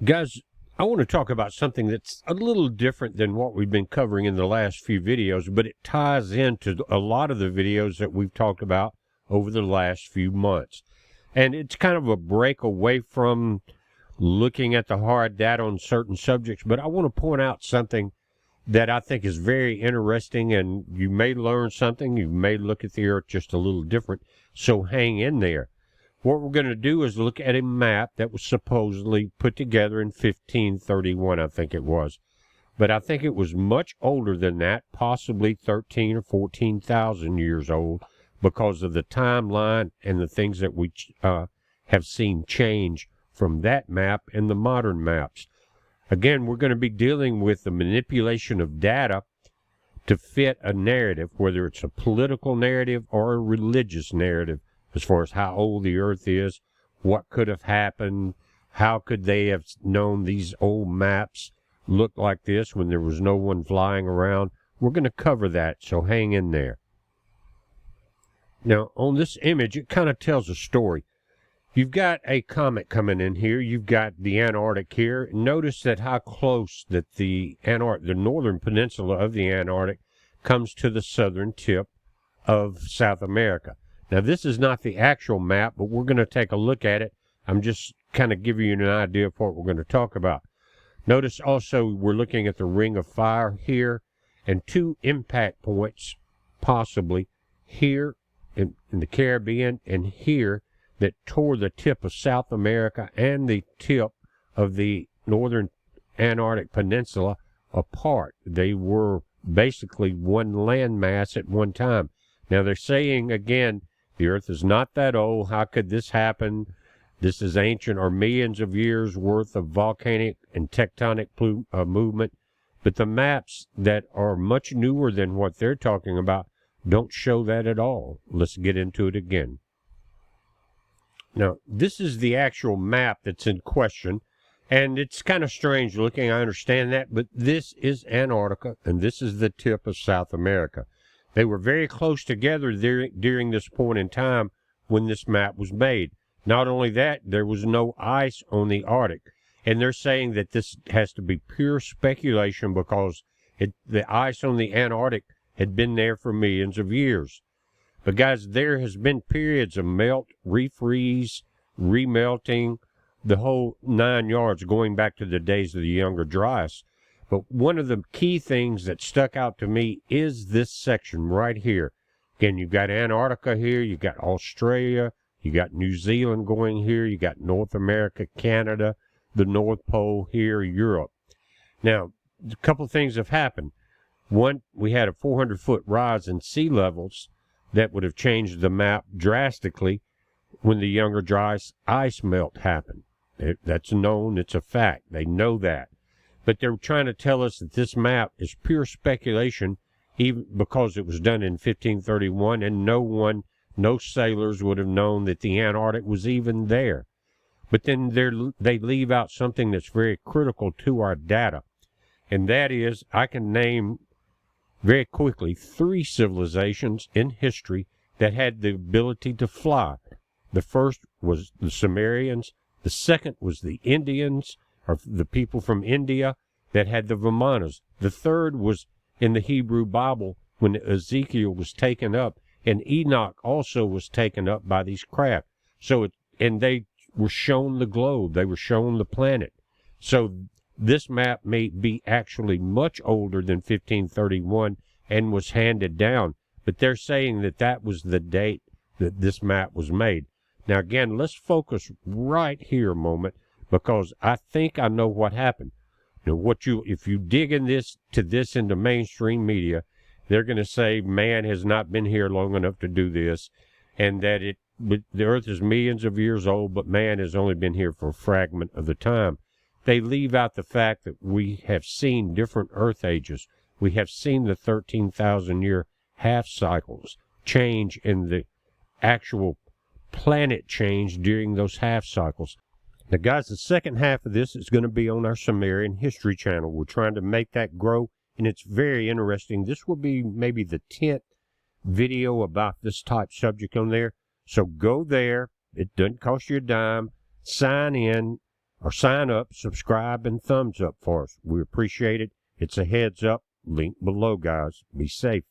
Guys, I want to talk about something that's a little different than what we've been covering in the last few videos, but it ties into a lot of the videos that we've talked about over the last few months. And it's kind of a break away from looking at the hard data on certain subjects, but I want to point out something that I think is very interesting, and you may learn something. You may look at the Earth just a little different, so hang in there. What we're going to do is look at a map that was supposedly put together in 1531, I think it was. But I think it was much older than that, possibly 13 or 14,000 years old, because of the timeline and the things that we have seen change from that map and the modern maps. Again, we're going to be dealing with the manipulation of data to fit a narrative, whether it's a political narrative or a religious narrative, as far as how old the Earth is, what could have happened, how could they have known these old maps looked like this when there was no one flying around. We're going to cover that, so hang in there. Now, on this image, it kind of tells a story. You've got a comet coming in here. You've got the Antarctic here. Notice that how close that the northern peninsula of the Antarctic comes to the southern tip of South America. Now, this is not the actual map, but we're going to take a look at it. I'm just kind of giving you an idea of what we're going to talk about. Notice also we're looking at the Ring of Fire here and two impact points, possibly here in the Caribbean and here, that tore the tip of South America and the tip of the northern Antarctic Peninsula apart. They were basically one landmass at one time. Now, they're saying, again, the Earth is not that old. How could this happen? This is ancient or millions of years worth of volcanic and tectonic movement. But the maps that are much newer than what they're talking about don't show that at all. Let's get into it again. Now, this is the actual map that's in question, and it's kind of strange looking, I understand that, but this is Antarctica, and this is the tip of South America. They were very close together during this point in time when this map was made. Not only that, there was no ice on the Arctic, and they're saying that this has to be pure speculation because the ice on the Antarctic had been there for millions of years. But guys, there has been periods of melt, refreeze, remelting, the whole 9 yards going back to the days of the Younger Dryas. But one of the key things that stuck out to me is this section right here. Again, you've got Antarctica here, you've got Australia, you got New Zealand going here, you got North America, Canada, the North Pole here, Europe. Now, a couple of things have happened. One, we had a 400-foot rise in sea levels that would have changed the map drastically when the Younger Dryas ice melt happened. That's known, it's a fact. They know that. But they're trying to tell us that this map is pure speculation, even because it was done in 1531, and no sailors would have known that the Antarctic was even there. But then they leave out something that's very critical to our data, and that is, I can name very quickly 3 civilizations in history that had the ability to fly. The first was the Sumerians. The second was the Indians, or the people from India that had the Vimanas. The third was in the Hebrew Bible when Ezekiel was taken up, and Enoch also was taken up by these craft. And they were shown the globe. They were shown the planet. So this map may be actually much older than 1531 and was handed down, but they're saying that that was the date that this map was made. Now, again, let's focus right here a moment, because I think I know what happened. Now, if you dig into mainstream media, they're going to say man has not been here long enough to do this, and that the Earth is millions of years old, but man has only been here for a fragment of the time. They leave out the fact that we have seen different Earth ages. We have seen the 13,000-year half cycles change in the actual planet change during those half cycles. Now, guys, the second half of this is going to be on our Sumerian History channel. We're trying to make that grow, and it's very interesting. This will be maybe the 10th video about this type subject on there. So go there. It doesn't cost you a dime. Sign in. or sign up, subscribe, and thumbs up for us. We appreciate it. It's a heads up. Link below, guys. Be safe.